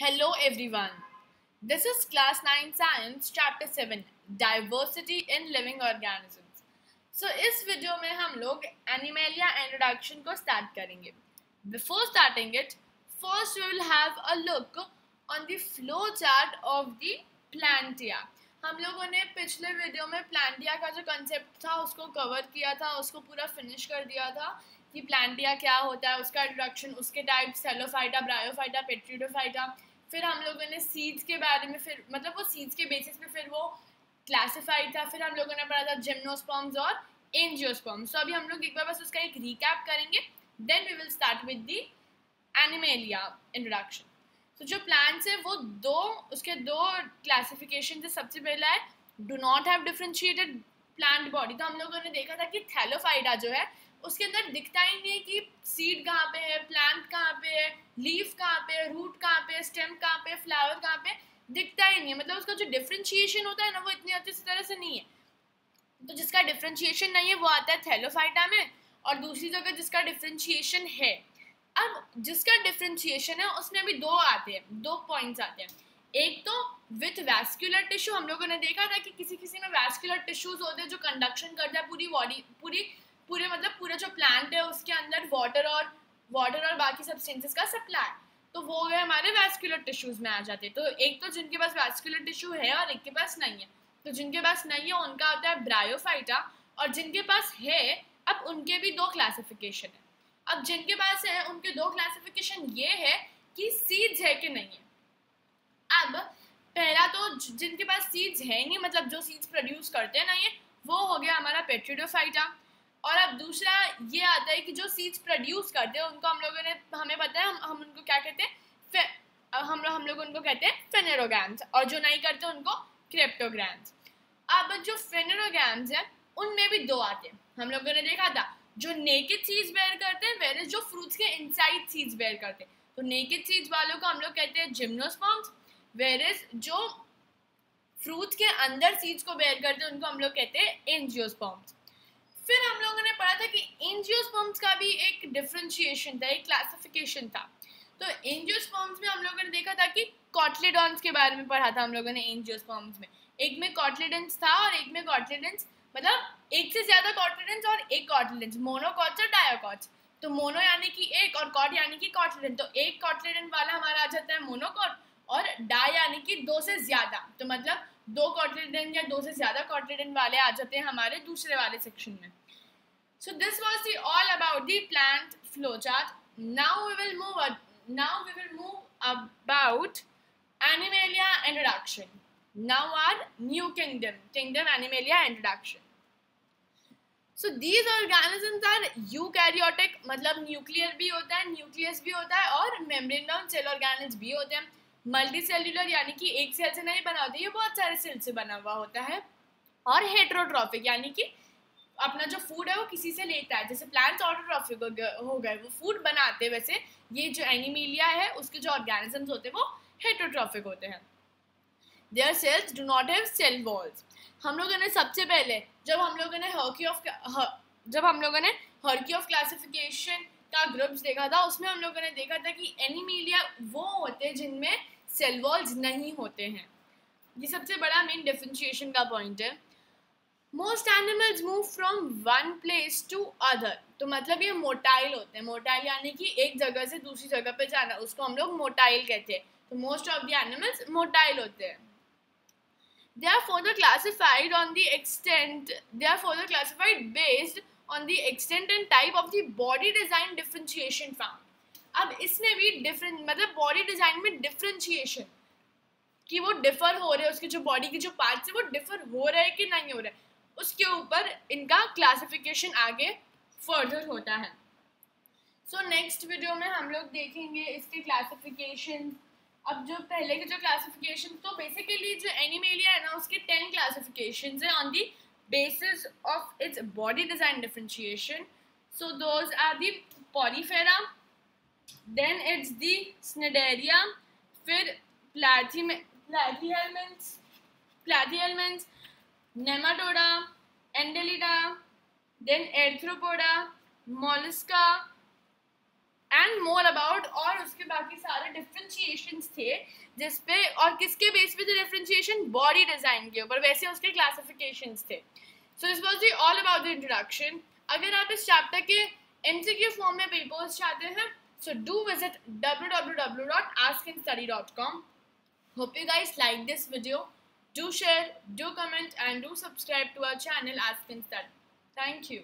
Hello everyone. This is class 9 science chapter 7 diversity in living organisms. So इस video में हम लोग animalia introduction को स्टार्ट करेंगे. Before starting it, first we will have a look on the flow chart of the Plantia. हम लोगों ने पिछले वीडियो में प्लांटिया का जो कंसेप्ट था उसको कवर किया था, उसको पूरा फिनिश कर दिया था कि प्लांटिया क्या होता है, उसका इंट्रोडक्शन, उसके टाइप्स, सेलोफाइटा, ब्रायोफाइटा, पेट्रिडोफाइटा. फिर हम लोगों ने सीड्स के बारे में, फिर मतलब वो सीड्स के बेसिस पे फिर वो क्लासिफाइड था. फिर हम लोगों ने पढ़ा था जिम्नोस्पर्म्स और एंजियोस्पर्म्स. तो अभी हम लोग एक बार बस उसका एक रिकैप करेंगे, then we will start with the Animalia introduction. तो जो प्लांट्स है वो उसके दो क्लासिफिकेशन है. सबसे पहला है do not have differentiated plant body. तो हम लोगों ने देखा था कि थैलोफाइटा जो है उसके अंदर दिखता ही नहीं है कि सीड कहाँ पे है, प्लांट कहाँ पे है, लीफ कहाँ पे है, रूट कहाँ पे है, स्टेम कहाँ पे है, फ्लावर कहाँ पे, दिखता ही नहीं है. मतलब उसका जो डिफरेंशिएशन होता है ना वो इतनी अच्छी तरह से नहीं है. तो जिसका डिफरेंशिएशन नहीं है वो आता है थैलोफाइटा में, और दूसरी जगह जिसका डिफरेंशिएशन है, अब जिसका डिफरेंशिएशन है उसमें भी दो आते हैं, दो पॉइंट्स आते हैं. एक तो विथ वैस्कुलर टिश्यू. हम लोगों ने देखा था कि किसी किसी में वैस्कुलर टिश्यूज होते हैं जो कंडक्शन करता है पूरी बॉडी, पूरा जो प्लांट है उसके अंदर वाटर और बाकी सब्सटेंसेस का सप्लाई. तो वो गए हमारे वैस्कुलर टिश्यूज में आ जाते हैं. तो एक तो जिनके पास वैस्कुलर टिश्यू है और एक के पास नहीं है. तो जिनके पास नहीं है उनका होता है ब्रायोफाइटा, और जिनके पास है अब उनके भी दो क्लासिफिकेशन है. अब जिनके पास है उनके दो क्लासिफिकेशन ये है कि सीड्स है कि नहीं है. अब पहला तो जिनके पास सीड्स है नहीं, मतलब जो सीड्स प्रोड्यूस करते हैं ना, ये वो हो गया हमारा पेट्रिडोफाइटा. और अब दूसरा ये आता है कि जो सीड्स प्रोड्यूस करते हैं उनको हमें पता है हम उनको क्या कहते हैं, हम लोग उनको कहते हैं फेनेरोगैम्स, और जो नहीं करते उनको क्रिप्टोग्राम्स. अब जो फेनेरोगैम्स है उनमें भी दो आते हैं. हम लोगों ने देखा था जो नेकेड सीड्स बेयर करते हैं, वेयर जो फ्रूट्स के इनसाइड सीड्स बेयर करते हैं. तो नेकेड सीड्स वालों को हम लोग कहते हैं जिम्नोस्पर्म्स, वेयर जो फ्रूट के अंदर सीड्स को बेयर करते हैं उनको हम लोग कहते हैं एंजियोस्पर्म्स. फिर हम लोगों ने पढ़ा था कि एंजियोस्पर्म्स का भी एक डिफरेंशिएशन था, एक क्लासिफिकेशन था. तो एंजियोस्पर्म्स में हम लोगों ने देखा था कि कॉटलेडॉन्स के बारे में पढ़ा था हम लोगों ने. एंजियोस्पर्म्स में एक में कॉटलेडेंस था और एक में कॉटलेडेंस, मतलब एक से ज्यादा कॉटलेडेंस और एक कॉटलेडेंस, मोनोकॉट्स और डायोकॉट्स. तो मोनो यानी कि एक और कॉट यानी कि कॉटलेडेंस. तो एक कॉटलेडेंस वाला हमारा आ जाता है मोनोकॉट, और डाई यानी कि दो से ज्यादा. तो मतलब दो कॉटलेडेंस या दो से ज्यादा कॉटलेडेंस वाले आ जाते हैं हमारे दूसरे वाले सेक्शन में. So this was all about the plant flowchart. Now we will move about Animalia introduction. Now our new kingdom Animalia introduction. So these organisms are eukaryotic, मतलब न्यूक्लियर भी होता है, न्यूक्लियस भी होता है, और मेम्ब्रेन सेल ऑर्गेनल्स भी होते हैं. मल्टी सेल्यूलर यानी कि एक सेल से नहीं बना होता है, ये बहुत सारे सेल से बना हुआ होता है. और हेट्रोट्रॉफिक यानी कि अपना जो फूड है वो किसी से लेता है. जैसे प्लांट्स ऑटोट्रॉफिक हो गए, वो फूड बनाते हैं, वैसे ये जो एनिमेलिया है उसके जो ऑर्गेनिजम्स होते हैं वो हेट्रोट्रॉफिक होते हैं. Their cells do not have cell walls. हम लोगों ने सबसे पहले जब हम लोगों ने हर्की ऑफ क्लासिफिकेशन का ग्रुप्स देखा था, उसमें हम लोगों ने देखा था कि एनिमेलिया वो होते हैं जिनमें सेल वॉल्स नहीं होते हैं. ये सबसे बड़ा मेन डिफरेंशिएशन का पॉइंट है. Most animals move from one place to other. तो मतलब ये मोटाइल होते हैं. मोटाइल यानी कि एक जगह से दूसरी जगह पे जाना, उसको हम लोग मोटाइल कहते हैं. तो most of the animals motile होते हैं. They are further classified based on the extent and type of the body design differentiation found. अब इसमें भी डिफरेंट, मतलब बॉडी डिजाइन में डिफरेंशिएशन कि वो डिफर हो रहे हैं, उसके जो बॉडी के जो पार्ट्स है वो डिफर हो रहे हैं कि नहीं हो रहे हैं, उसके ऊपर इनका क्लासिफिकेशन आगे फर्दर होता है. सो नेक्स्ट वीडियो में हम लोग देखेंगे इसके क्लासिफिकेशन. अब जो पहले के जो क्लासिफिकेशन, तो बेसिकली जो एनिमेलिया है ना उसके 10 क्लासिफिकेशंस हैं on the basis of its body design differentiation. So those are the porifera, then it's the cnidaria, फिर platyhelminths, nematoda, endelida, then arthropoda, mollusca, and more about, और उसके बाकी सारे डिफ्रेंशिएशंस थे जिसपे, और किसके बेस पे थे डिफ्रेंशिएशन, बॉडी डिजाइन के ऊपर, वैसे उसके क्लासिफिकेशंस थे. So this was the all about the introduction. अगर आप इस चैप्टर के एमसीक्यू फॉर्म में पेपर्स चाहते हैं, so do visit www.askandstudy.com. Hope you guys like this video. Do share, do comment, and do subscribe to our channel Ask and Study. Thank you.